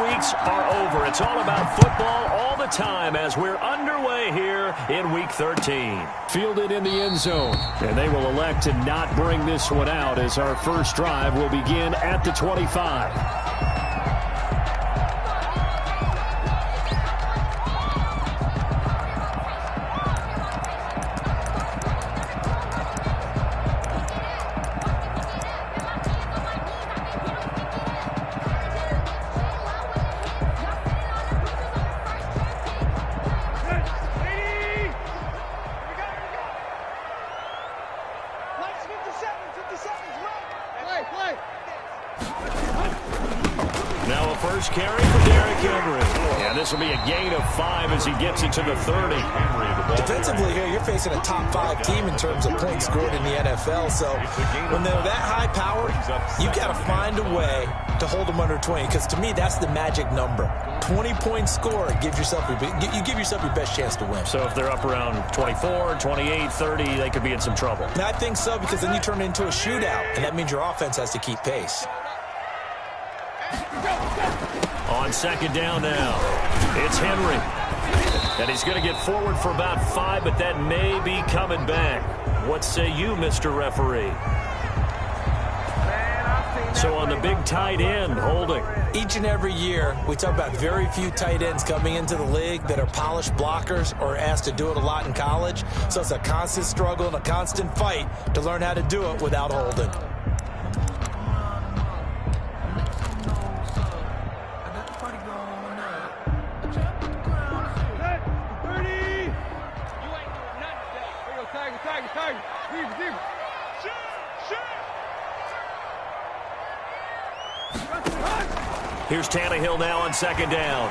weeks are over. It's all about football all the time as we're underway here in Week 13. Fielded in the end zone. And they will elect to not bring this one out as our first drive will begin at the 25. Now a first carry for Derrick Henry. And this will be a gain of 5 as he gets it to the 30. Defensively here, you're facing a top 5 team in terms of points scored in the NFL. So when they're that high powered, you've got to find a way to hold them under 20. Because to me, that's the magic number. 20-point score gives yourself you give yourself your best chance to win. So if they're up around 24, 28, 30, they could be in some trouble. And I think so, because then you turn it into a shootout, and that means your offense has to keep pace. On second down now, it's Henry. And he's going to get forward for about 5, but that may be coming back. What say you, Mr. Referee? So on the big tight end, holding. Each and every year, we talk about very few tight ends coming into the league that are polished blockers or asked to do it a lot in college. So it's a constant struggle and a constant fight to learn how to do it without holding. Here's Tannehill now on second down.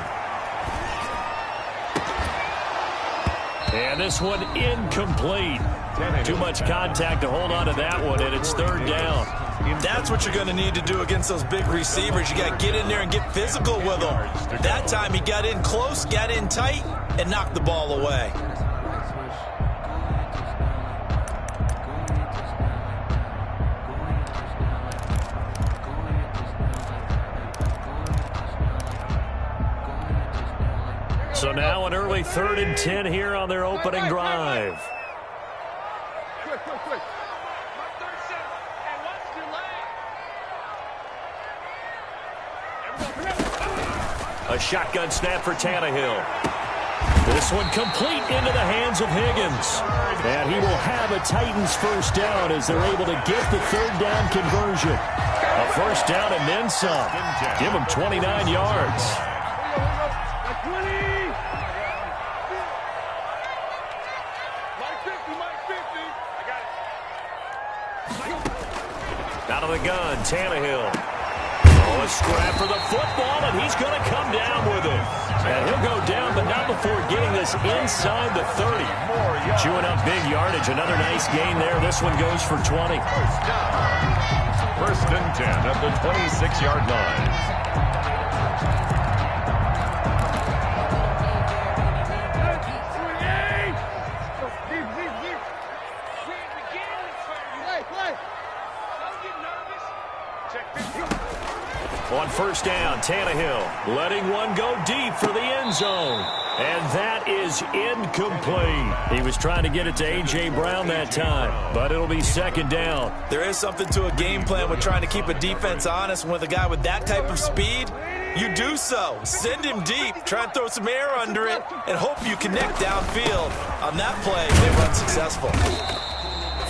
And this one incomplete. Too much contact to hold on to that one, and it's third down. That's what you're going to need to do against those big receivers. You got to get in there and get physical with them. That time he got in close, got in tight, and knocked the ball away. So now an early 3rd and 10 here on their opening drive. A shotgun snap for Tannehill. This one complete into the hands of Higgins. And he will have a Titans first down as they're able to get the third down conversion. A first down and then some. Give him 29 yards. Out of the gun, Tannehill. Oh, a scrap for the football, and he's going to come down with it. And he'll go down, but not before getting this inside the 30. Chewing up big yardage. Another nice gain there. This one goes for 20. First and 10 at the 26-yard line. On first down, Tannehill letting one go deep for the end zone. And that is incomplete. He was trying to get it to A.J. Brown that time, but it'll be second down. There is something to a game plan with trying to keep a defense honest. With a guy with that type of speed, you do so. Send him deep, try and throw some air under it, and hope you connect downfield. On that play, they run successful.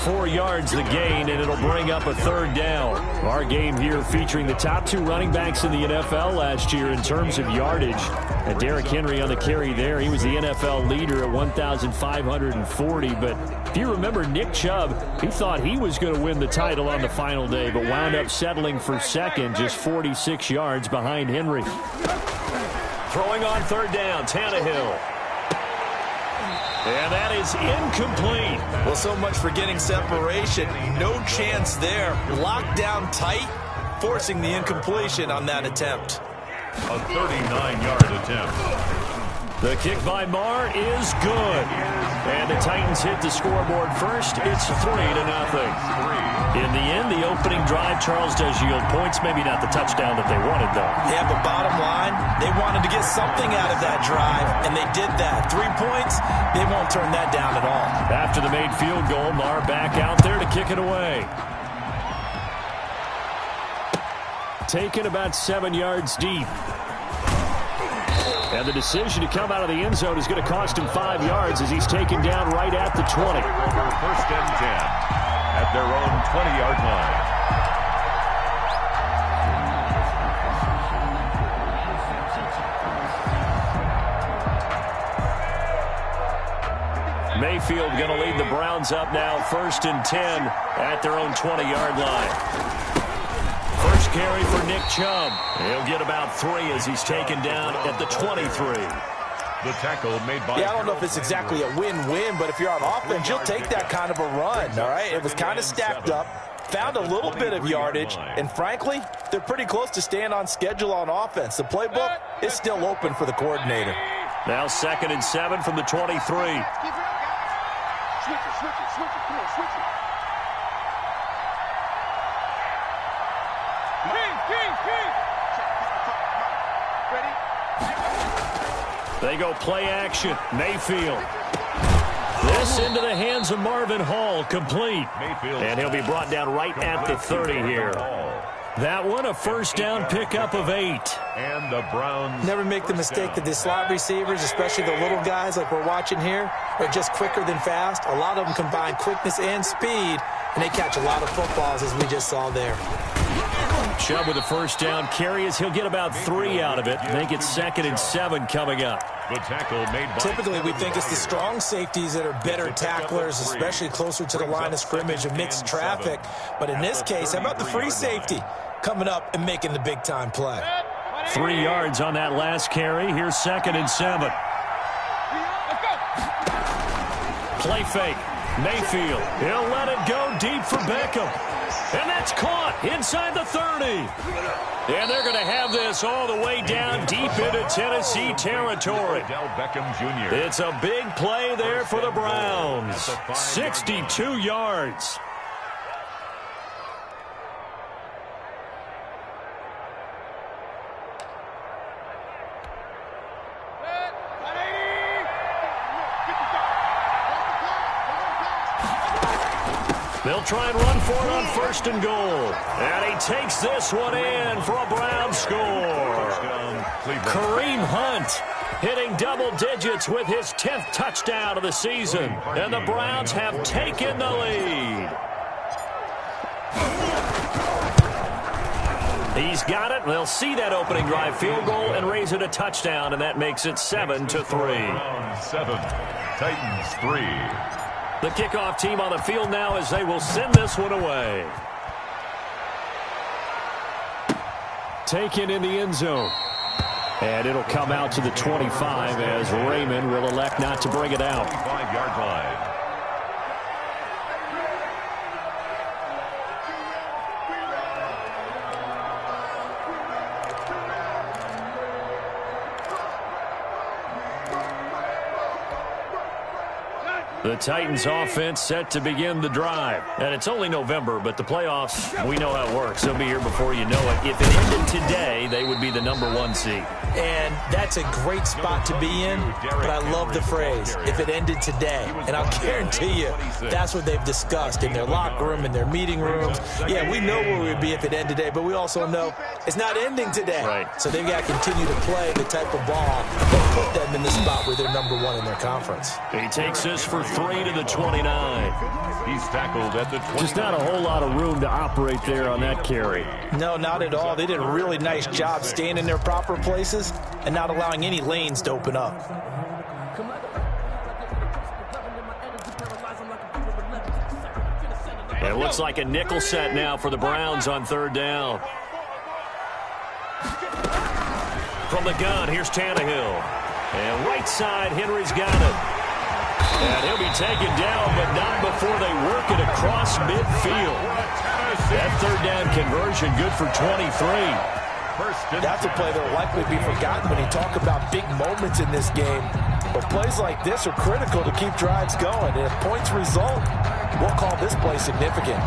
4 yards the gain, and it'll bring up a third down. Our game here featuring the top 2 running backs in the NFL last year in terms of yardage. And Derrick Henry on the carry there. He was the NFL leader at 1,540. But if you remember Nick Chubb, he thought he was going to win the title on the final day, but wound up settling for second, just 46 yards behind Henry. Throwing on third down, Tannehill. And that is incomplete. Well, so much for getting separation. No chance there. Locked down tight, forcing the incompletion on that attempt. A 39-yard attempt. The kick by Marr is good. And the Titans hit the scoreboard first. It's 3-0. In the end, the opening drive, Charles, does yield points. Maybe not the touchdown that they wanted, though. Yeah, but bottom line, they wanted to get something out of that drive, and they did that. 3 points, they won't turn that down at all. After the made field goal, Marr back out there to kick it away. Taken about 7 yards deep. And the decision to come out of the end zone is going to cost him 5 yards as he's taken down right at the 20. First and 10 at their own 20-yard line. Mayfield going to lead the Browns up now, first and 10 at their own 20-yard line. First carry for Nick Chubb. He'll get about 3 as he's taken down at the 23. The tackle made by... Yeah, I don't know if it's exactly a win-win, but if you're on offense, you'll take that kind of a run, all right? It was kind of stacked up, found a little bit of yardage, and frankly, they're pretty close to staying on schedule on offense. The playbook is still open for the coordinator. Now 2nd and 7 from the 23. Switch it. Come on, switch it. They go play action. Mayfield. This into the hands of Marvin Hall, complete. And he'll be brought down right at the 30 here. That one a first down pickup of 8. And the Browns... Never make the mistake that the slot receivers, especially the little guys like we're watching here, are just quicker than fast. A lot of them combine quickness and speed, and they catch a lot of footballs, as we just saw there. Chubb with a first down carry as he'll get about 3 out of it. Make it 2nd and 7 coming up. The tackle made by... Typically, we think it's the strong safeties that are better tacklers, especially closer to the line of scrimmage amidst traffic. But in this case, how about the free safety coming up and making the big-time play? 3 yards on that last carry. Here's 2nd and 7. Play fake. Mayfield. He'll let it go deep for Beckham. And that's caught inside the 30. And they're going to have this all the way down deep into Tennessee territory. Beckham Jr. It's a big play there for the Browns. 62 yards. They'll try and run for it on 1st and goal. And he takes this one in for a Brown score. Kareem Hunt hitting double digits with his 10th touchdown of the season. And the Browns have taken the lead. He's got it. They'll see that opening drive field goal and raise it a touchdown, and that makes it 7-3. 7, Titans 3. The kickoff team on the field now as they will send this one away. Taken in the end zone. And it'll come out to the 25 as Raymond will elect not to bring it out. 5-yard line. The Titans offense set to begin the drive. And it's only November, but the playoffs, we know how it works. They'll be here before you know it. If it ended today, they would be the #1 seed. And that's a great spot to be in, but I love the phrase, if it ended today. And I'll guarantee you, that's what they've discussed in their locker room, in their meeting rooms. Yeah, we know where we'd be if it ended today, but we also know it's not ending today. Right. So they've got to continue to play the type of ball that put them in the spot where they're #1 in their conference. He takes this for 3 to the 29. He's tackled at the 29. Just not a whole lot of room to operate there on that carry. No, not at all. They did a really nice job staying in their proper places and not allowing any lanes to open up. It looks like a nickel set now for the Browns on 3rd down. From the gun, here's Tannehill. And right side, Henry's got it. And he'll be taken down, but not before they work it across midfield. That 3rd down conversion good for 23. That's a play that will likely be forgotten when you talk about big moments in this game. But plays like this are critical to keep drives going. And if points result, we'll call this play significant.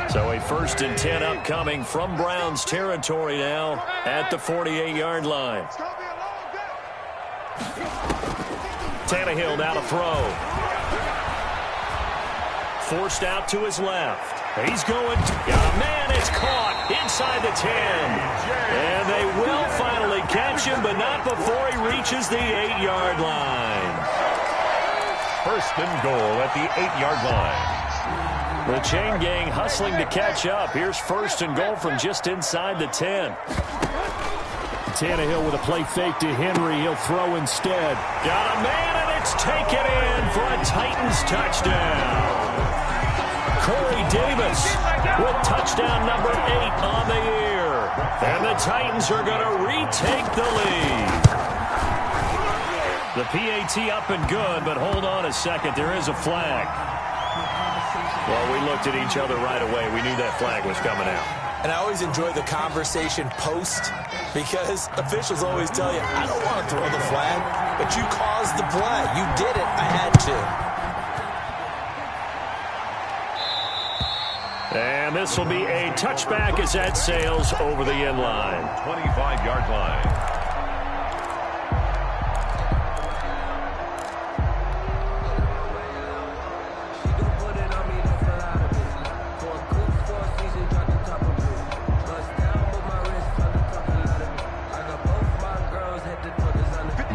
So a 1st and 10 upcoming from Browns territory now at the 48-yard line. Tannehill now to throw. Forced out to his left. He's going. Got a man. It's caught inside the 10. And they will finally catch him, but not before he reaches the 8-yard line. 1st and goal at the 8-yard line. The chain gang hustling to catch up. Here's 1st and goal from just inside the 10. Tannehill with a play fake to Henry. He'll throw instead. Got a man, and it's taken in for a Titans touchdown. Corey Davis with touchdown number 8 on the year. And the Titans are going to retake the lead. The PAT up and good, but hold on a second. There is a flag. Well, we looked at each other right away. We knew that flag was coming out. And I always enjoy the conversation post because officials always tell you, I don't want to throw the flag, but you caused the play. You did it. I had to. And this will be a touchback as that sails over the end line. 25-yard line.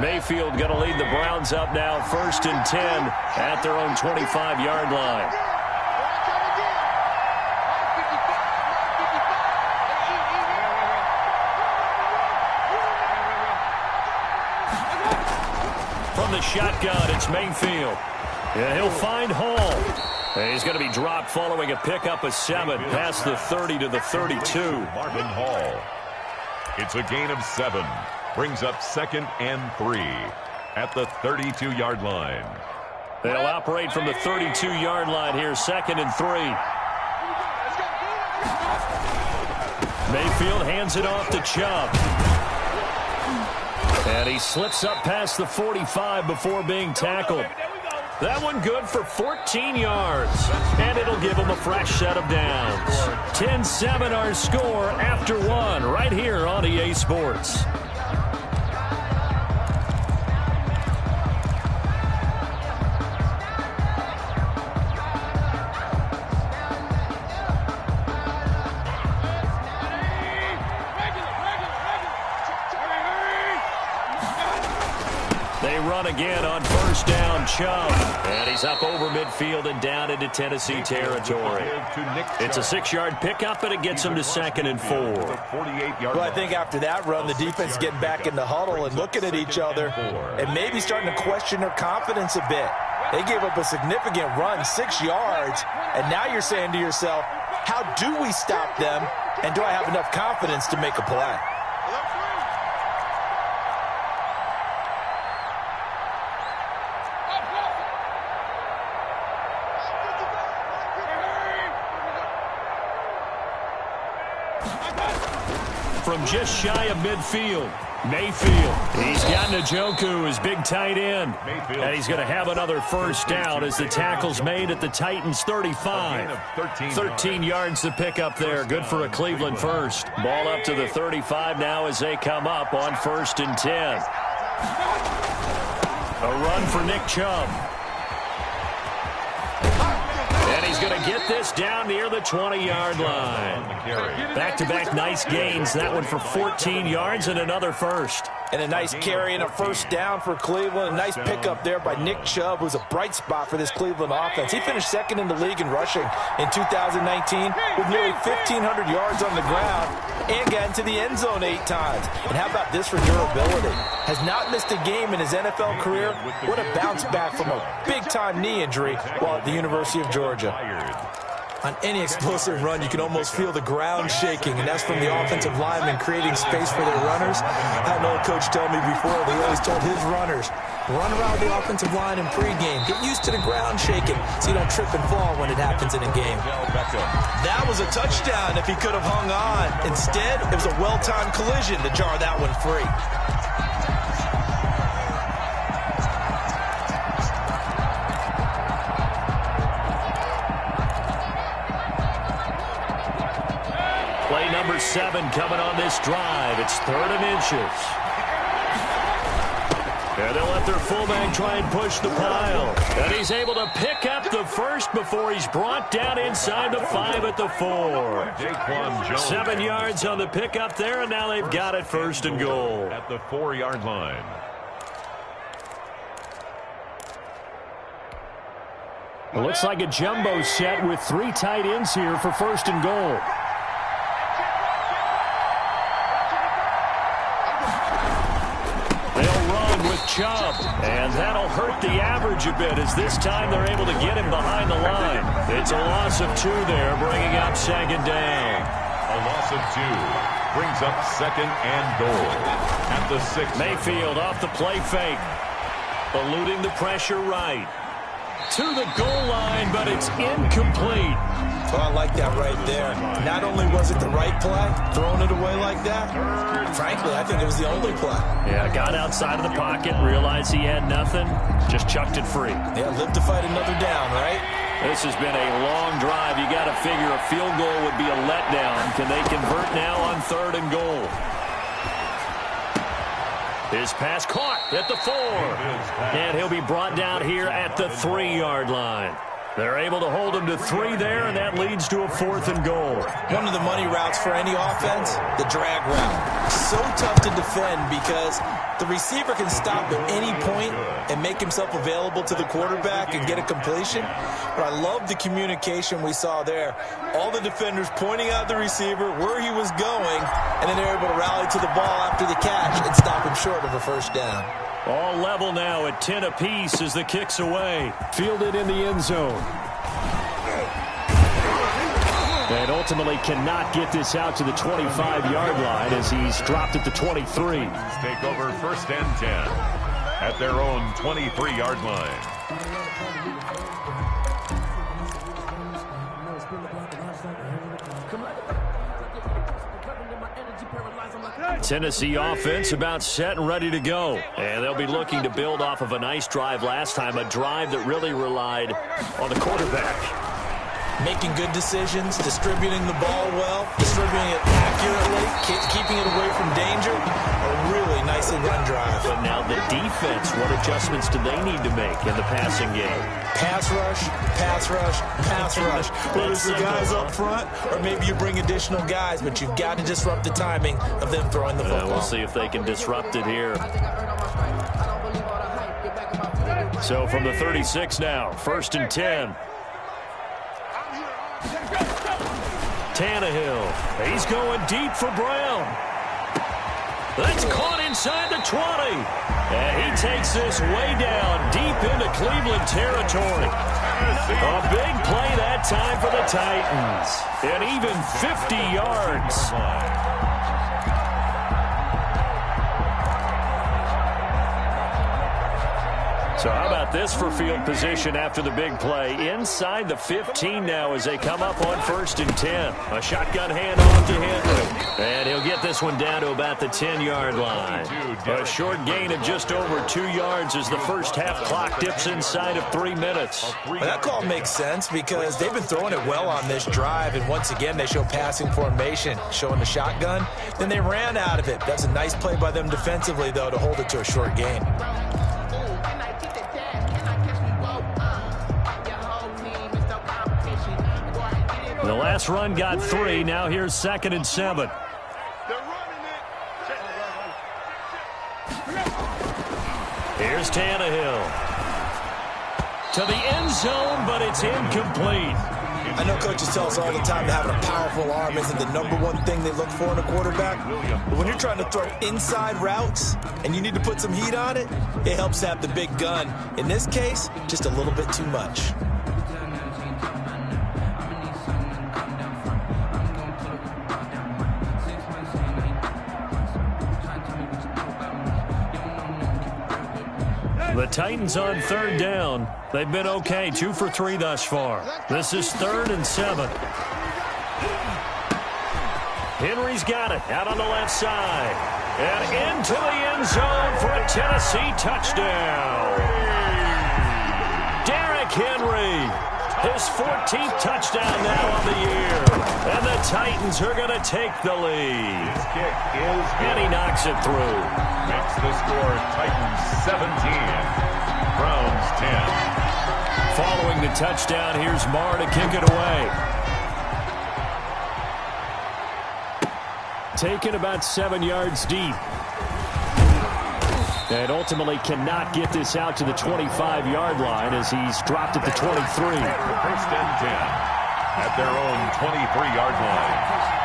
Mayfield going to lead the Browns up now, 1st and 10 at their own 25-yard line. From the shotgun, it's Mayfield. And he'll find Hall. And he's going to be dropped following a pickup of 7 past the 30 to the 32. Marvin Hall. It's a gain of 7. Brings up 2nd and 3 at the 32-yard line. They'll operate from the 32-yard line here, 2nd and 3. Mayfield hands it off to Chubb. And he slips up past the 45 before being tackled. That one good for 14 yards. And it'll give him a fresh set of downs. 10-7 our score after 1 right here on EA Sports. Again on 1st down, Chubb. And he's up over midfield and down into Tennessee territory. It's a 6-yard pickup, and it gets him to 2nd and 4. Well, I think after that run, the defense getting back in the huddle and looking at each other and maybe starting to question their confidence a bit. They gave up a significant run, 6 yards, and now you're saying to yourself, how do we stop them, and do I have enough confidence to make a play? From just shy of midfield, Mayfield. He's got Njoku, his big tight end. And he's going to have another 1st down as the tackle's made at the Titans' 35. 13 yards to pick up there. Good for a Cleveland first. Ball up to the 35 now as they come up on 1st and 10. A run for Nick Chubb. And he's going to get this down near the 20-yard line. Back-to-back nice gains. That one for 14 yards and another 1st. And a nice carry and a 1st down for Cleveland. A nice pickup there by Nick Chubb, who's a bright spot for this Cleveland offense. He finished 2nd in the league in rushing in 2019 with nearly 1,500 yards on the ground and got into the end zone 8 times. And how about this for durability? Has not missed a game in his NFL career. What a bounce back from a big-time knee injury while at the University of Georgia. On any explosive run, you can almost feel the ground shaking, and that's from the offensive linemen creating space for their runners. I had an old coach tell me before, they always told his runners, run around the offensive line in pregame. Get used to the ground shaking so you don't trip and fall when it happens in a game. That was a touchdown if he could have hung on. Instead, it was a well-timed collision to jar that one free. Play number 7 coming on this drive. It's 3rd and inches. And they'll let their fullback try and push the pile. And he's able to pick up the first before he's brought down inside the 5 at the 4. 7 yards on the pickup there, and now they've got it 1st and goal. At the 4-yard line. It looks like a jumbo set with 3 tight ends here for 1st and goal. Chubb, and that'll hurt the average a bit as this time they're able to get him behind the line. It's a loss of 2 there, bringing up 2nd down. A loss of 2 brings up 2nd and goal at the 6. Mayfield off the play fake, eluding the pressure right to the goal line, but it's incomplete. Well, I like that right there. Not only was it the right play, throwing it away like that, frankly, I think it was the only play. Yeah, got outside of the pocket, realized he had nothing, just chucked it free. Yeah, live to fight another down, right? This has been a long drive. You got to figure a field goal would be a letdown. Can they convert now on 3rd and goal? His pass caught at the 4. And he'll be brought down here at the 3-yard line. They're able to hold him to 3 there, and that leads to a 4th and goal. One of the money routes for any offense, the drag route. So tough to defend because the receiver can stop at any point and make himself available to the quarterback and get a completion. But I love the communication we saw there. All the defenders pointing out the receiver, where he was going, and then they're able to rally to the ball after the catch and stop him short of a 1st down. All level now at 10 apiece as the kick's away. Fielded in the end zone. And ultimately cannot get this out to the 25-yard line as he's dropped at the 23. Take over 1st and 10 at their own 23-yard line. Tennessee offense about set and ready to go. And they'll be looking to build off of a nice drive last time, a drive that really relied on the quarterback. Making good decisions, distributing the ball well, distributing it accurately, keeping it away from danger. A really nicely run drive. But now the defense, what adjustments do they need to make in the passing game? Pass rush, pass rush, pass rush. Whether it's the guys up front or maybe you bring additional guys, but you've got to disrupt the timing of them throwing the football. We'll see if they can disrupt it here. So from the 36 now, 1st and 10. Tannehill, he's going deep for Brown. That's caught inside the 20. And he takes this way down deep into Cleveland territory. A big play that time for the Titans. And even 50 yards. So how about this for field position after the big play? Inside the 15 now as they come up on 1st and 10. A shotgun handoff to Henry. And he'll get this one down to about the 10-yard line. A short gain of just over 2 yards as the first half clock dips inside of 3 minutes. Well, that call makes sense because they've been throwing it well on this drive. And once again, they show passing formation, showing the shotgun. Then they ran out of it. That's a nice play by them defensively, though, to hold it to a short gain. The last run got 3. Now here's 2nd and 7. Here's Tannehill. To the end zone, but it's incomplete. I know coaches tell us all the time that having a powerful arm isn't the #1 thing they look for in a quarterback. But when you're trying to throw inside routes and you need to put some heat on it, it helps to have the big gun. In this case, just a little bit too much. The Titans on third down. They've been okay, 2 for 3 thus far. This is 3rd and 7. Henry's got it out on the left side. And into the end zone for a Tennessee touchdown. Derrick Henry, his 14th touchdown now on the year. And the Titans are going to take the lead. His kick is good. And he knocks it through. Makes the score Titans 17, Browns 10. Following the touchdown, here's Marr to kick it away. Taken about 7 yards deep. And ultimately cannot get this out to the 25-yard line as he's dropped at the 23. 1st and 10 at their own 23-yard line.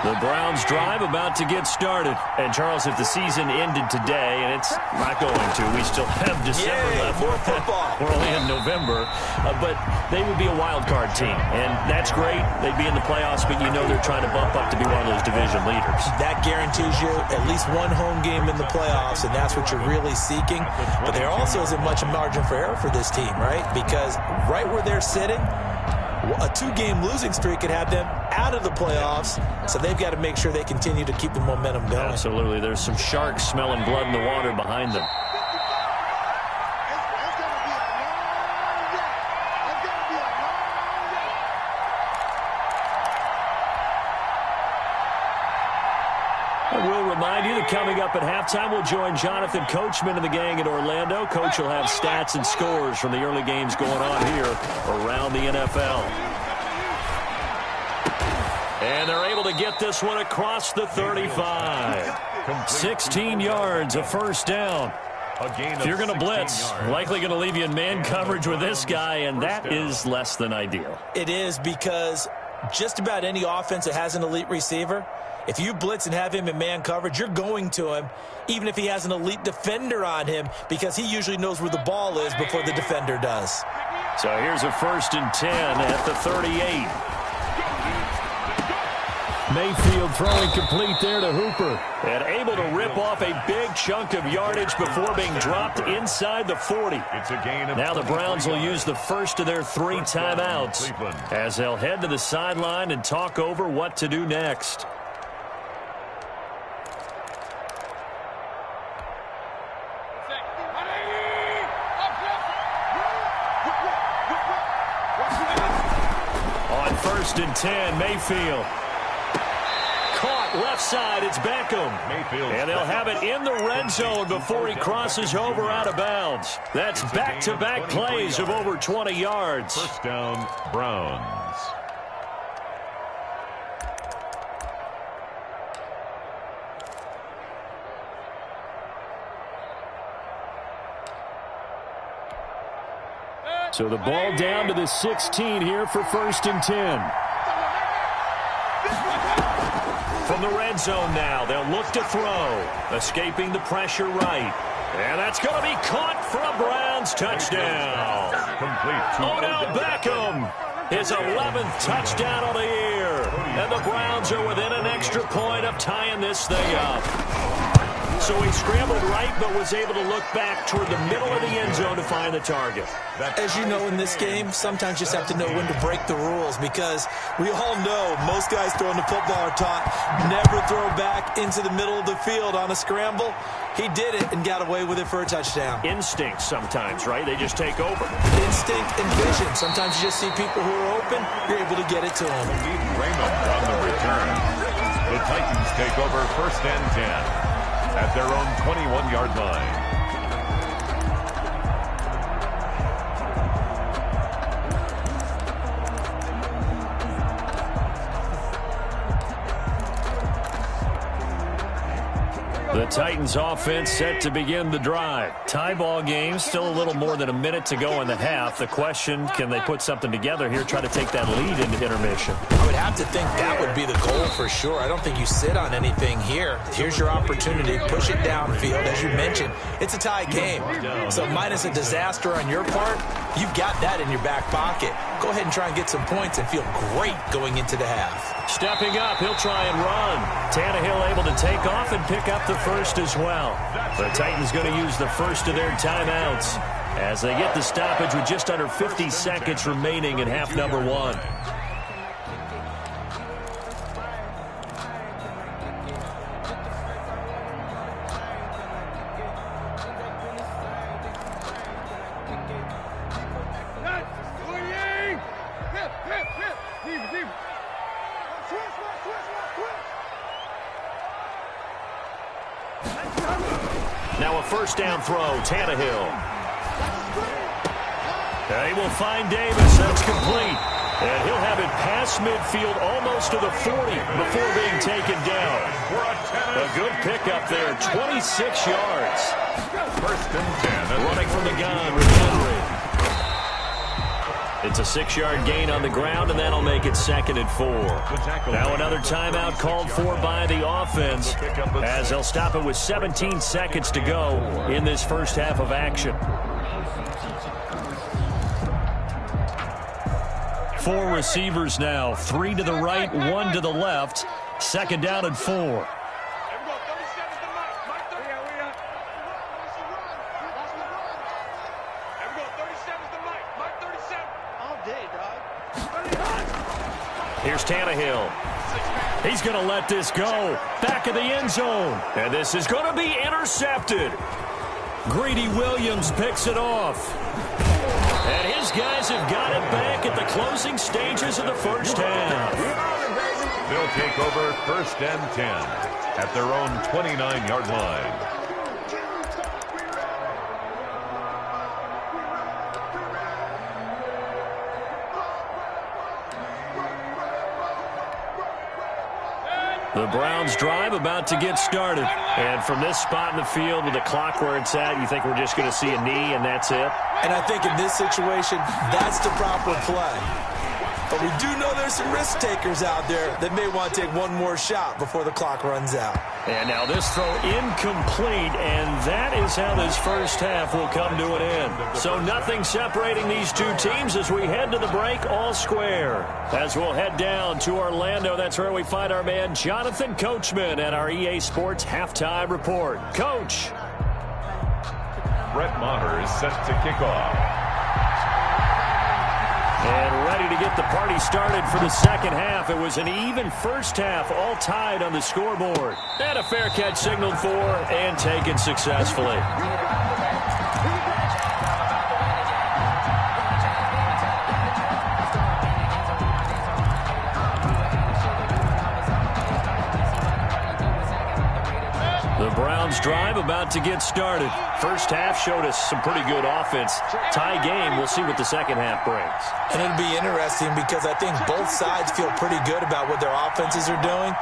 The Browns drive about to get started. And, Charles, if the season ended today, and it's not going to, we still have December left. More football. We're only in November. But they would be a wild card team. And that's great. They'd be in the playoffs, but you know they're trying to bump up to be one of those division leaders. That guarantees you at least one home game in the playoffs, and that's what you're really seeking. But there also isn't much margin for error for this team, right? Because right where they're sitting, a 2-game losing streak could have them out of the playoffs, so they've got to make sure they continue to keep the momentum going. Absolutely. There's some sharks smelling blood in the water behind them. And we'll remind you that coming up at halftime, we'll join Jonathan Coachman and the gang in Orlando. Coach will have stats and scores from the early games going on here around the NFL. And they're able to get this one across the 35. 16 yards, a first down. If you're going to blitz, likely going to leave you in man coverage with this guy, and that is less than ideal. It is, because just about any offense that has an elite receiver, if you blitz and have him in man coverage, you're going to him, even if he has an elite defender on him, because he usually knows where the ball is before the defender does. So here's a 1st and 10 at the 38. Mayfield throwing complete there to Hooper. And able to rip off a big chunk of yardage before being dropped inside the 40. It's a gain of now the Browns will use the first of their 3 timeouts as they'll head to the sideline and talk over what to do next. On 1st and 10, Mayfield. Caught left side, it's Beckham. Mayfield. And they'll have it in the red zone before he crosses over out of bounds. That's back-to-back plays of over 20 yards. 1st down, Browns. So the ball down to the 16 here for 1st and 10. From the red zone now, they'll look to throw. Escaping the pressure right. And that's going to be caught for a Browns touchdown. Complete. Odell Beckham, his 11th touchdown of the year. And the Browns are within an extra point of tying this thing up. So he scrambled right, but was able to look back toward the middle of the end zone to find the target. As you know, in this game, sometimes you just have to know when to break the rules, because we all know most guys throwing the football are taught never throw back into the middle of the field on a scramble. He did it and got away with it for a touchdown. Instinct sometimes, right? They just take over. Instinct and vision. Sometimes you just see people who are open, you're able to get it to them. Raymond on the return. The Titans take over 1st and 10. At their own 21-yard line. The Titans offense set to begin the drive. Tie ball game, still a little more than a minute to go in the half. The question, can they put something together here, try to take that lead into intermission? I would have to think that would be the goal for sure. I don't think you sit on anything here. Here's your opportunity. Push it downfield. As you mentioned, it's a tie game. So minus a disaster on your part, you've got that in your back pocket. Go ahead and try and get some points and feel great going into the half. Stepping up, he'll try and run. Tannehill able to take off and pick up the first as well. The Titans going to use the first of their timeouts as they get the stoppage with just under 50 seconds remaining in half number one. Now a first down throw, Tannehill. They will find Davis. That's complete. And he'll have it past midfield almost to the 40 before being taken down. A good pickup there, 26 yards. First and 10. Running from the gun, Henry. It's a 6-yard gain on the ground, and that'll make it 2nd and 4. Now another timeout called for by the offense as they'll stop it with 17 seconds to go in this first half of action. 4 receivers now, 3 to the right, 1 to the left. 2nd down and 4. Here's Tannehill. He's going to let this go. Back of the end zone. And this is going to be intercepted. Greedy Williams picks it off. And his guys have got it back at the closing stages of the first half. They'll take over 1st and 10 at their own 29-yard line. The Browns drive about to get started. And from this spot in the field with the clock where it's at, you think we're just going to see a knee and that's it? And I think in this situation, that's the proper play. But we do know there's some risk takers out there that may want to take one more shot before the clock runs out. And now this throw incomplete, and that is how this first half will come to an end. So nothing separating these two teams as we head to the break all square. As we'll head down to Orlando, that's where we find our man Jonathan Coachman at our EA Sports Halftime Report. Coach. Brett Maher is set to kick off. And ready to get the party started for the second half. It was an even first half, all tied on the scoreboard. And a fair catch signaled for and taken successfully. The Browns drive about to get started. First half showed us some pretty good offense. Tie game, we'll see what the second half brings. And it'll be interesting because I think both sides feel pretty good about what their offenses are doing.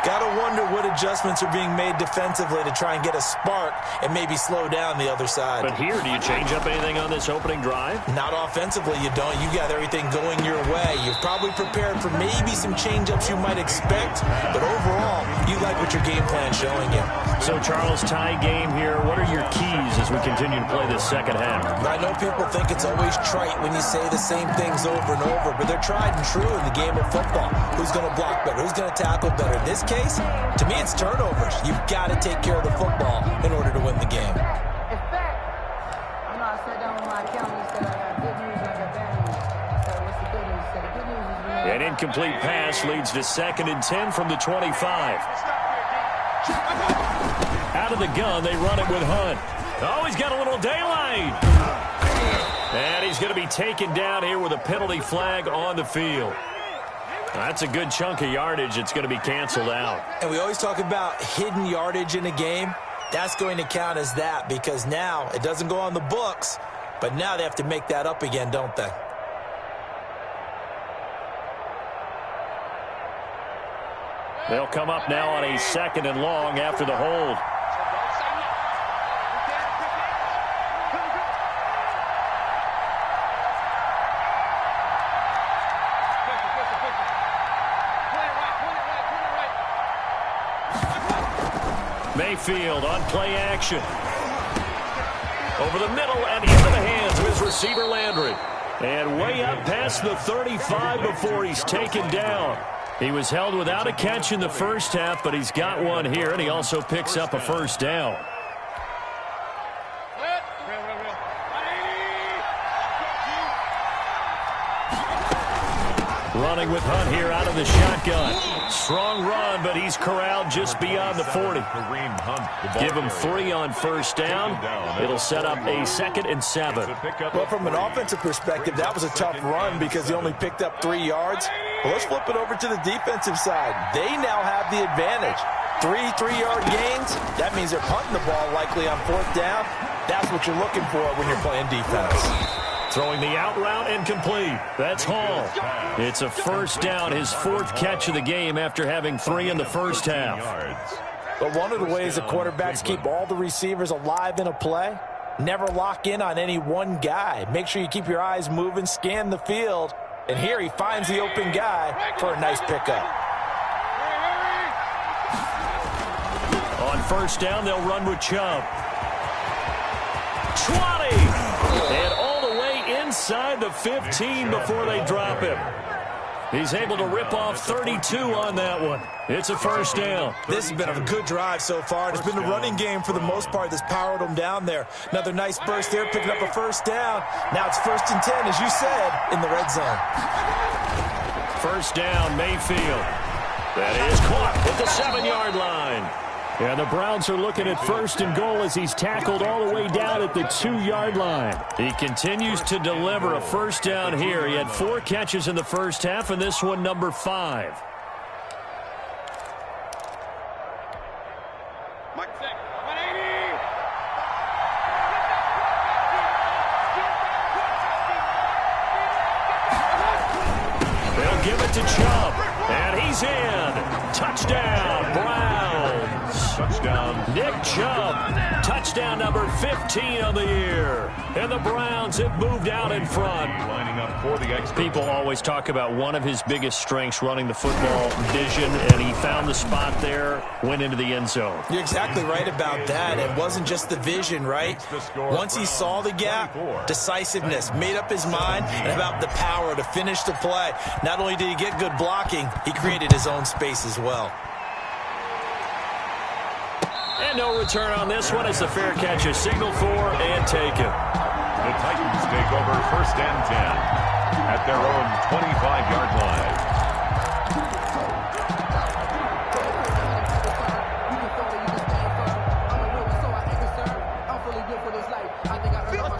Got to wonder what adjustments are being made defensively to try and get a spark and maybe slow down the other side. But here, do you change up anything on this opening drive? Not offensively, you don't. You got everything going your way. You've probably prepared for maybe some change-ups you might expect, but overall, you like what your game plan's showing you. So, Charles, tie game here. What are your keys as we continue to play this second half? I know people think it's always trite when you say the same things over and over, but they're tried and true in the game of football. Who's going to block better? Who's going to tackle better? In this case, to me, it's turnovers. You've got to take care of the football in order to win the game. An incomplete pass leads to 2nd and 10 from the 25. Out of the gun, they run it with Hunt. Oh, he's got a little daylight. And he's going to be taken down here with a penalty flag on the field. That's a good chunk of yardage. It's going to be canceled out. And we always talk about hidden yardage in a game. That's going to count as that because now it doesn't go on the books, but now they have to make that up again, don't they? They'll come up now on a 2nd and long after the hold. Mayfield on play action. Over the middle and into the hands of his receiver, Landry. And way up past the 35 before he's taken down. He was held without a catch in the first half, but he's got one here, and he also picks up a first down. Running with Hunt here out of the shotgun. Strong run, but he's corralled just beyond the 40. Give him 3 on first down. It'll set up a 2nd and 7. Well, from an offensive perspective, that was a tough run because he only picked up 3 yards. Well, let's flip it over to the defensive side. They now have the advantage. 3 3-yard gains. That means they're punting the ball likely on 4th down. That's what you're looking for when you're playing defense. Throwing the out route and complete. That's Hall. It's a first down, his 4th catch of the game after having 3 in the first half. But one of the ways the quarterbacks keep all the receivers alive in a play, never lock in on any one guy. Make sure you keep your eyes moving, scan the field, and here he finds the open guy for a nice pickup. On first down, they'll run with Chubb. 20! And all the way inside the 15 before they drop him. He's able to rip off 32 on that one. It's a first down. This has been a good drive so far. It's been the running game for the most part that's powered them down there. Another nice burst there, picking up a first down. Now it's 1st and 10, as you said, in the red zone. First down, Mayfield. That is caught at the 7-yard line. And the Browns are looking at 1st and goal as he's tackled all the way down at the 2-yard line. He continues to deliver a first down here. He had 4 catches in the first half, and this one number 5. They'll give it to Chubb, and he's in. Touchdown, Browns. Touchdown, Nick Chubb. Touchdown number 15 on the year. And the Browns have moved out in front. Lining up for the extra. People always talk about one of his biggest strengths, running the football, vision, and he found the spot there, went into the end zone. You're exactly right about that. It wasn't just the vision, right? Once he saw the gap, decisiveness, made up his mind, and about the power to finish the play. Not only did he get good blocking, he created his own space as well. And no return on this one as the fair catch is signaled for and taken. The Titans take over 1st and 10 at their own 25-yard line.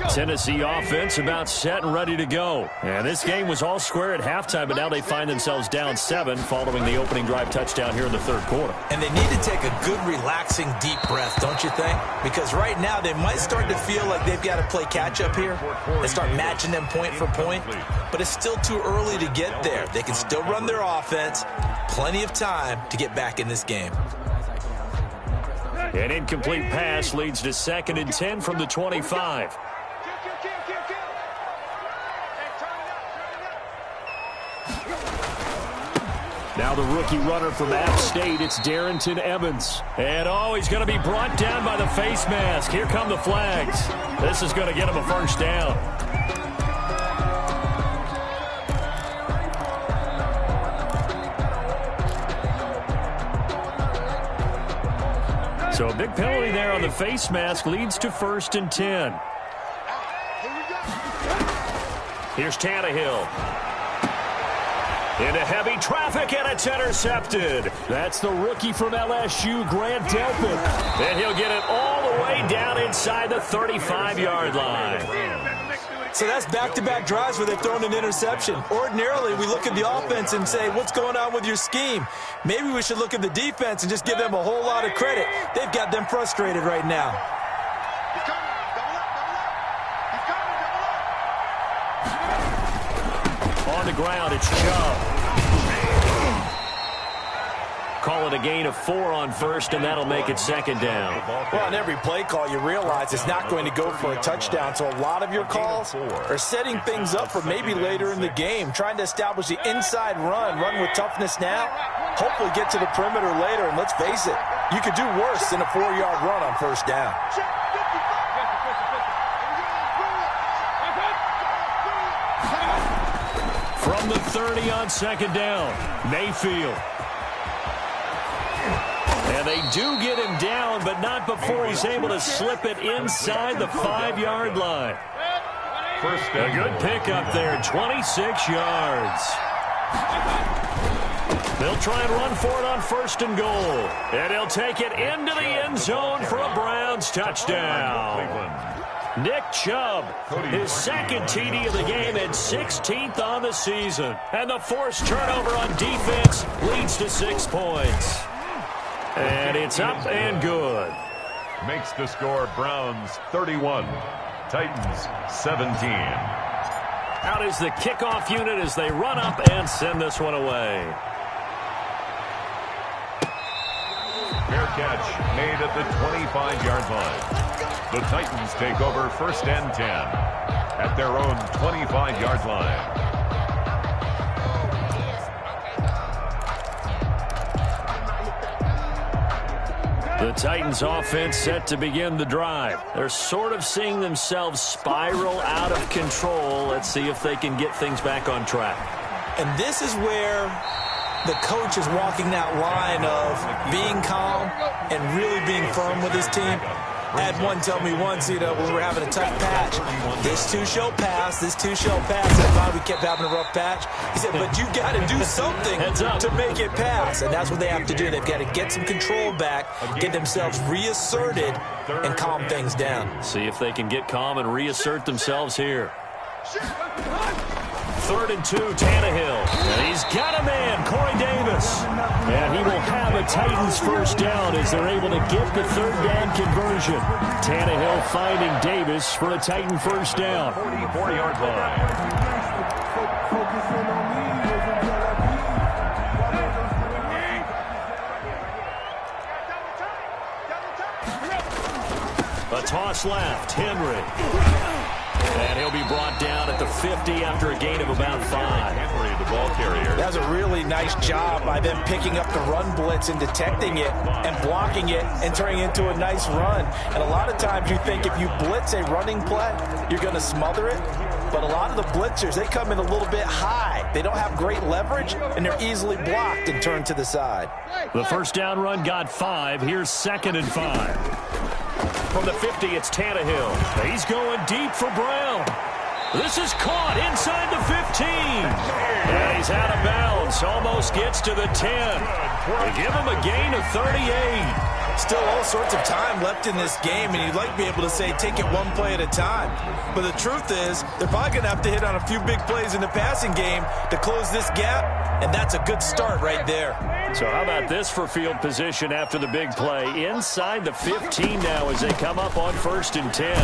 Tennessee offense about set and ready to go. And this game was all square at halftime, but now they find themselves down 7 following the opening drive touchdown here in the 3rd quarter. And they need to take a good, relaxing, deep breath, don't you think? Because right now they might start to feel like they've got to play catch-up here and start matching them point for point. But it's still too early to get there. They can still run their offense. Plenty of time to get back in this game. An incomplete pass leads to 2nd and 10 from the 25. Now the rookie runner from App State, it's Darrington Evans. And he's going to be brought down by the face mask. Here come the flags. This is going to get him a first down. So a big penalty there on the face mask leads to 1st and 10. Here's Tannehill. Into heavy traffic, and it's intercepted. That's the rookie from LSU, Grant Delpit. And he'll get it all the way down inside the 35-yard line. So that's back-to-back drives where they've thrown an interception. Ordinarily, we look at the offense and say, what's going on with your scheme? Maybe we should look at the defense and just give them a whole lot of credit. They've got them frustrated right now. On the ground, it's Chubb. Call it a gain of 4 on first, and that'll make it 2nd down. Well, on every play call, you realize it's not going to go for a touchdown. So a lot of your calls are setting things up for maybe later in the game, trying to establish the inside run with toughness now, hopefully get to the perimeter later. And let's face it, you could do worse than a 4-yard run on first down. From the 30 on second down, Mayfield. And they do get him down, but not before he's able to slip it inside the 5-yard line. A good pickup there, 26 yards. They'll try and run for it on 1st and goal. And he'll take it into the end zone for a Browns touchdown. Nick Chubb, his 2nd TD of the game and 16th on the season. And the forced turnover on defense leads to 6 points. And it's up and good. Makes the score Browns 31, Titans 17. Out is the kickoff unit as they run up and send this one away. Fair catch made at the 25-yard line. The Titans take over 1st and 10 at their own 25-yard line. The Titans offense set to begin the drive. They're sort of seeing themselves spiral out of control. Let's see if they can get things back on track. And this is where the coach is walking that line of being calm and really being firm with his team. I had one tell me once, when we were having a tough patch, this too shall pass, this too shall pass. And I thought we kept having a rough patch. He said, but you got to do something to make it pass. And that's what they have to do. They've got to get some control back, get themselves reasserted, and calm things down. See if they can get calm and reassert themselves here. 3rd and 2, Tannehill. And he's got a man, Corey Davis. And he will have a Titans first down as they're able to get the 3rd down conversion. Tannehill finding Davis for a Titan first down. 44-yard line. A toss left, Henry. And he'll be brought down at the 50 after a gain of about 5. Henry, the ball carrier. That's a really nice job by them picking up the run blitz and detecting it and blocking it and turning it into a nice run. And a lot of times you think if you blitz a running play, you're going to smother it. But a lot of the blitzers, they come in a little bit high. They don't have great leverage, and they're easily blocked and turned to the side. The first down run got 5. Here's 2nd and 5. From the 50, it's Tannehill. He's going deep for Brown. This is caught inside the 15. And he's out of bounds. Almost gets to the 10. They give him a gain of 38. Still all sorts of time left in this game, and you'd like to be able to say take it one play at a time. But the truth is, they're probably going to have to hit on a few big plays in the passing game to close this gap, and that's a good start right there. So how about this for field position after the big play? Inside the 15 now as they come up on 1st and 10.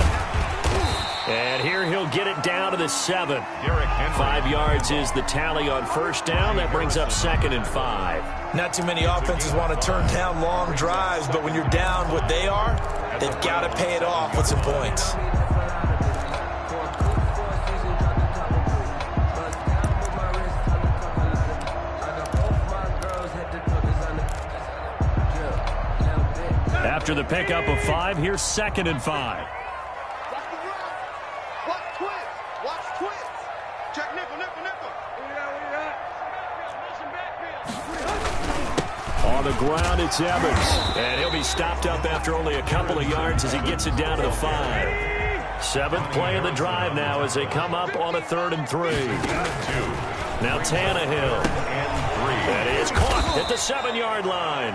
And here he'll get it down to the 7. 5 yards is the tally on first down. That brings up 2nd and 5. Not too many offenses want to turn down long drives, but when you're down what they are, they've got to pay it off with some points. After the pickup of 5, here's 2nd and 5. On the ground, it's Evans. And he'll be stopped up after only a couple of yards as he gets it down to the 5. 7th play of the drive now as they come up on a 3rd and 3. Now Tannehill. And he is caught at the 7-yard line.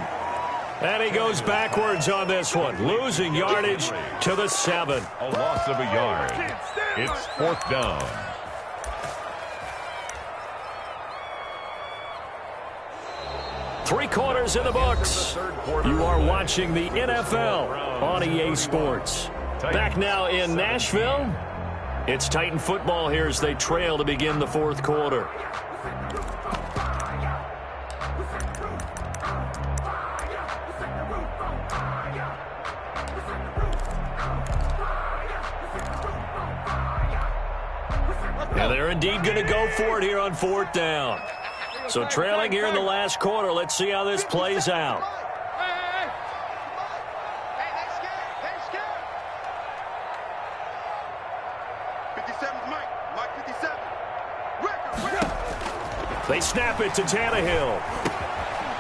And he goes backwards on this one, losing yardage to the 7. A loss of a yard. It's 4th down. Three quarters in the books. You are watching the NFL on EA Sports. Back now in Nashville. It's Titan football here as they trail to begin the 4th quarter. And they're indeed going to go for it here on 4th down. So trailing here in the last quarter. Let's see how this plays out. They snap it to Tannehill.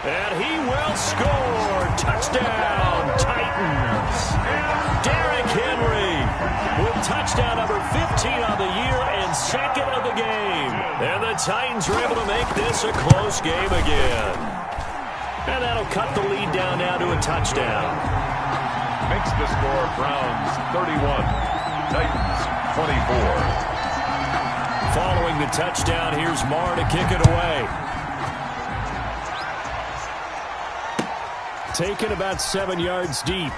And he will score. Touchdown, Titans. Derrick Henry with touchdown number 15 on the year and second of the game. And the Titans are able to make this a close game again. And that'll cut the lead down now to a touchdown. Makes the score Browns 31, Titans 24. Following the touchdown, here's Marr to kick it away. Taken about 7 yards deep.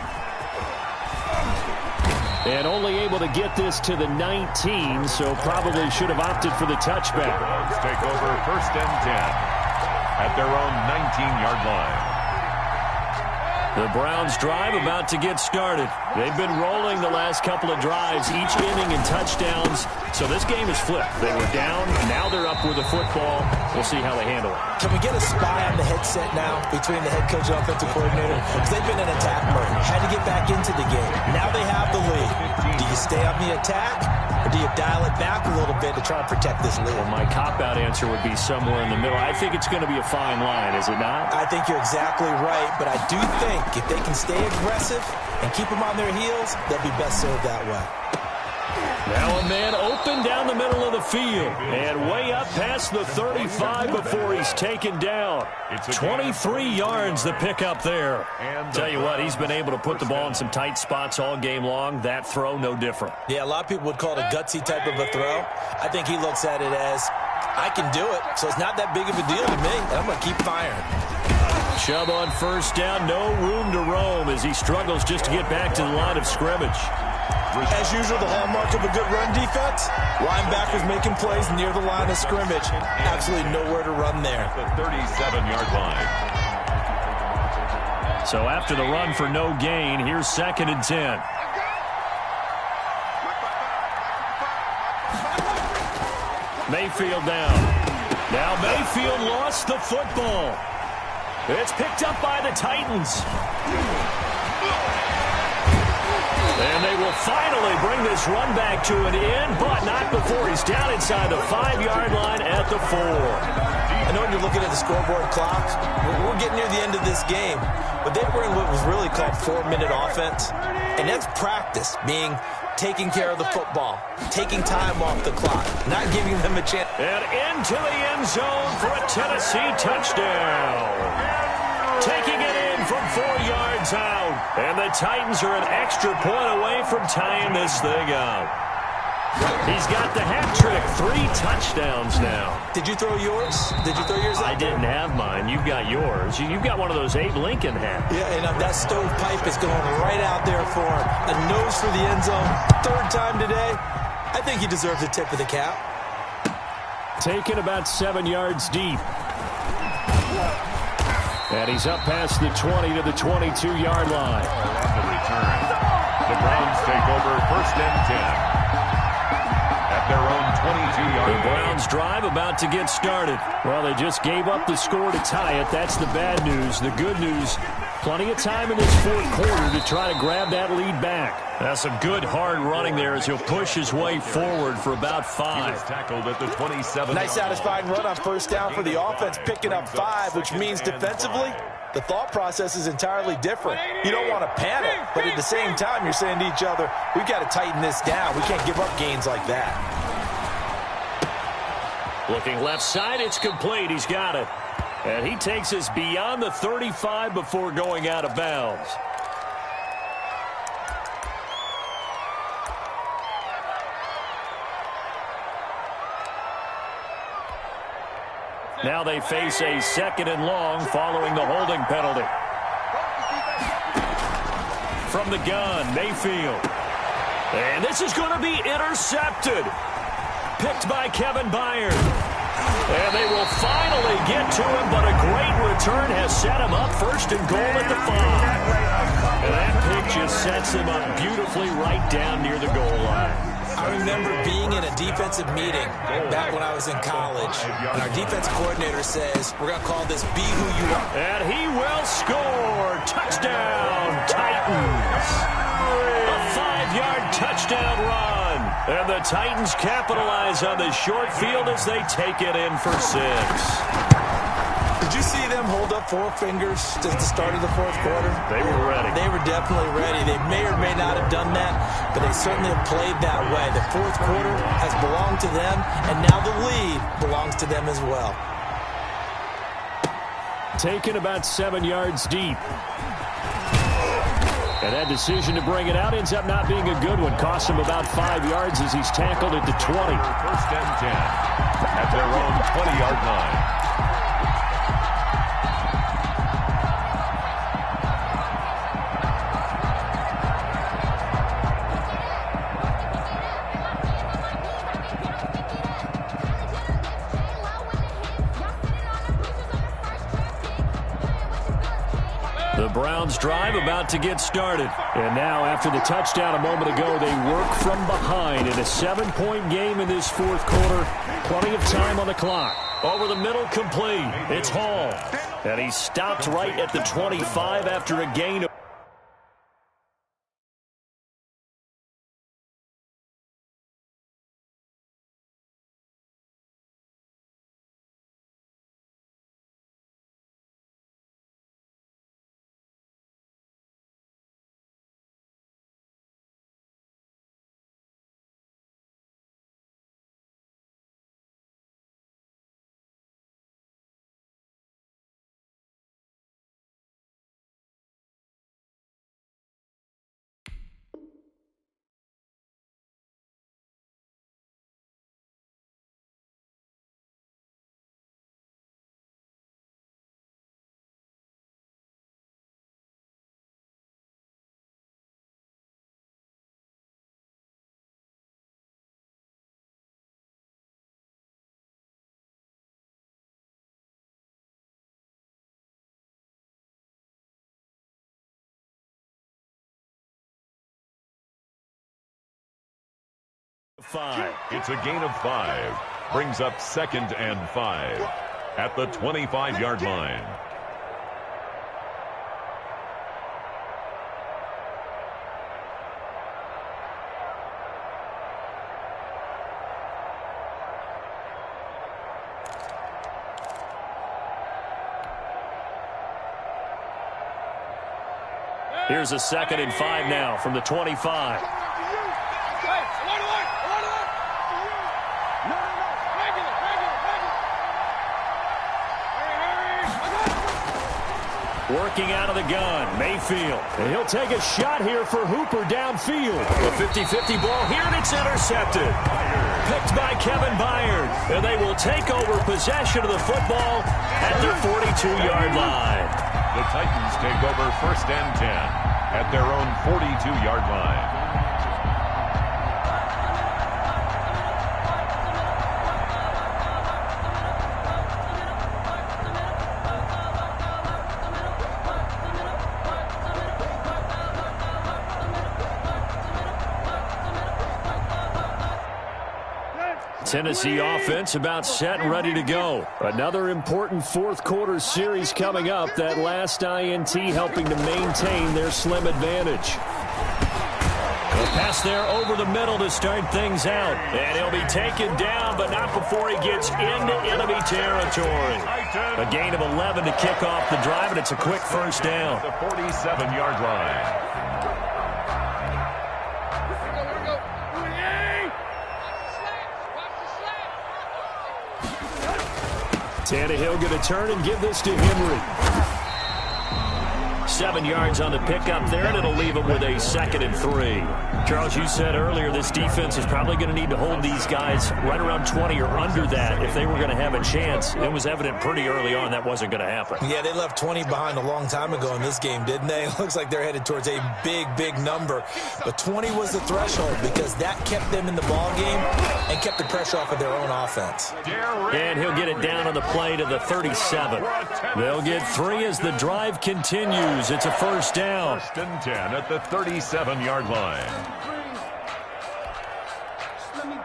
And only able to get this to the 19, so probably should have opted for the touchback. Browns take over 1st and 10 at their own 19-yard line. The Browns drive about to get started. They've been rolling the last couple of drives, each inning in touchdowns. So this game is flipped. They were down, now they're up with the football. We'll see how they handle it. Can we get a spy on the headset now between the head coach and offensive coordinator? Because they've been in attack mode. Had to get back into the game. Now they have the lead. Do you stay on the attack, or do you dial it back a little bit to try and protect this lead? Well, my cop-out answer would be somewhere in the middle. I think it's going to be a fine line, is it not? I think you're exactly right, but I do think if they can stay aggressive and keep them on their heels, they'll be best served that way. Now a man open down the middle of the field and way up past the 35 before he's taken down. 23 yards the pickup there. Tell you what, he's been able to put the ball in some tight spots all game long. That throw, no different. Yeah, a lot of people would call it a gutsy type of a throw. I think he looks at it as, I can do it, so it's not that big of a deal to me, and I'm going to keep firing. Chubb on 1st down, no room to roam as he struggles just to get back to the line of scrimmage. As usual, the hallmark of a good run defense, linebackers making plays near the line of scrimmage. Absolutely nowhere to run there. The 37-yard line. So after the run for no gain, here's 2nd and 10. Mayfield down. Now Mayfield lost the football. It's picked up by the Titans. And they will finally bring this run back to an end, but not before he's down inside the 5-yard line at the 4. I know when you're looking at the scoreboard clock, we're getting near the end of this game, but they were in what was really called 4-minute offense, and that's practice, being taking care of the football, taking time off the clock, not giving them a chance. And into the end zone for a Tennessee touchdown. Taking it in from 4 yards out. And the Titans are an extra point away from tying this thing up. He's got the hat trick. 3 touchdowns now. Did you throw yours? Did you throw yours out? I didn't have mine. You've got yours. You've got one of those Abe Lincoln hats. Yeah, and that stovepipe is going right out there for him. A nose for the end zone. 3rd time today. I think he deserves a tip of the cap. Taken about 7 yards deep. And he's up past the 20 to the 22-yard line. On the return, the Browns take over 1st and 10 at their own 22-yard line. The Browns drive about to get started. Well, they just gave up the score to tie it. That's the bad news. The good news, plenty of time in this 4th quarter to try to grab that lead back. That's some good hard running there as he'll push his way forward for about 5. He was tackled at the 27. Nice satisfying run on 1st down for the offense, picking up 5, which means defensively, the thought process is entirely different. You don't want to panic, but at the same time, you're saying to each other, we've got to tighten this down. We can't give up gains like that. Looking left side, it's complete. He's got it. And he takes us beyond the 35 before going out of bounds. Now they face a 2nd and long following the holding penalty. From the gun, Mayfield. And this is going to be intercepted. Picked by Kevin Byard. And they will finally get to him, but a great return has set him up 1st and goal at the 5. And that pick just sets him up beautifully right down near the goal line. I remember being in a defensive meeting back when I was in college, and our defensive coordinator says, we're going to call this Be Who You Are. And he will score. Touchdown, Titans. A 5-yard touchdown run. And the Titans capitalize on the short field as they take it in for 6. Did you see them hold up 4 fingers at the start of the fourth quarter? They were ready. They were definitely ready. They may or may not have done that, but they certainly have played that way. The fourth quarter has belonged to them, and now the lead belongs to them as well. Taken about 7 yards deep. And that decision to bring it out ends up not being a good one. Costs him about 5 yards as he's tackled at the 20. First and 10 at their own 20-yard line. The Browns drive about to get started. And now, after the touchdown a moment ago, they work from behind in a 7-point game in this fourth quarter. Plenty of time on the clock. Over the middle, complete. It's Hall. And he stopped right at the 25 after a gain of... It's a gain of 5. Brings up 2nd and 5 at the 25-yard line. Here's a 2nd and 5 now from the 25. Working out of the gun, Mayfield. And he'll take a shot here for Hooper downfield. A 50-50 ball here, and it's intercepted. Picked by Kevin Byard. And they will take over possession of the football at their 42-yard line. The Titans take over 1st and 10 at their own 42-yard line. Tennessee offense about set and ready to go. Another important fourth quarter series coming up. That last INT helping to maintain their slim advantage. A pass there over the middle to start things out. And he'll be taken down, but not before he gets into enemy territory. A gain of 11 to kick off the drive, and it's a quick first down. The 47-yard line. Tannehill going to turn and give this to Henry. 7 yards on the pickup there, and it'll leave him with a 2nd and 3. Charles, you said earlier this defense is probably going to need to hold these guys right around 20 or under that if they were going to have a chance. It was evident pretty early on that wasn't going to happen. Yeah, they left 20 behind a long time ago in this game, didn't they? It looks like they're headed towards a big, big number. But 20 was the threshold because that kept them in the ball game and kept the pressure off of their own offense. And he'll get it down on the play to the 37. They'll get 3 as the drive continues. It's a first down. 1st and 10 at the 37-yard line.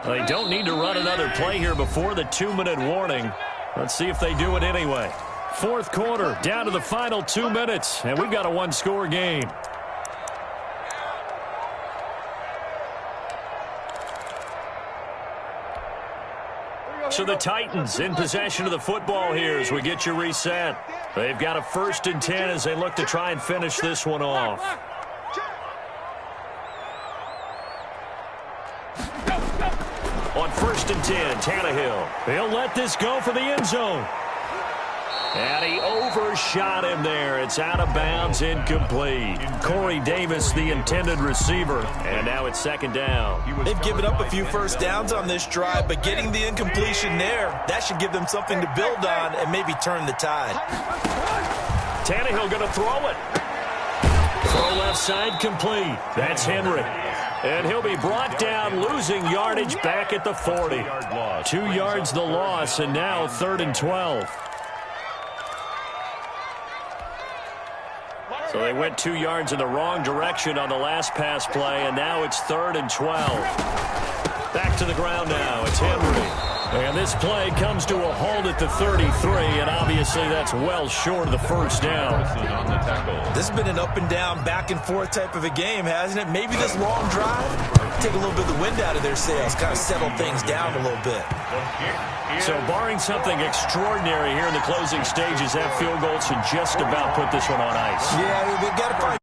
They don't need to run another play here before the 2-minute warning. Let's see if they do it anyway. Fourth quarter, down to the final 2 minutes, and we've got a one-score game. So the Titans in possession of the football here as we get you reset. They've got a 1st and 10 as they look to try and finish this one off. On 1st and 10, Tannehill. He'll let this go for the end zone. And he overshot him there. It's out of bounds, incomplete. Corey Davis, the intended receiver. And now it's 2nd down. They've given up a few first downs on this drive, but getting the incompletion there, that should give them something to build on and maybe turn the tide. Tannehill going to throw it. Throw left side complete. That's Henry. And he'll be brought down, losing yardage back at the 40. 2 yards the loss, and now 3rd and 12. So they went 2 yards in the wrong direction on the last pass play, and now it's 3rd and 12. Back to the ground now. It's Henry. And this play comes to a halt at the 33, and obviously that's well short of the 1st down. This has been an up and down, back and forth type of a game, hasn't it? Maybe this long drive, take a little bit of the wind out of their sails, kind of settle things down a little bit. So barring something extraordinary here in the closing stages, that field goal should just about put this one on ice. Yeah, they've got to find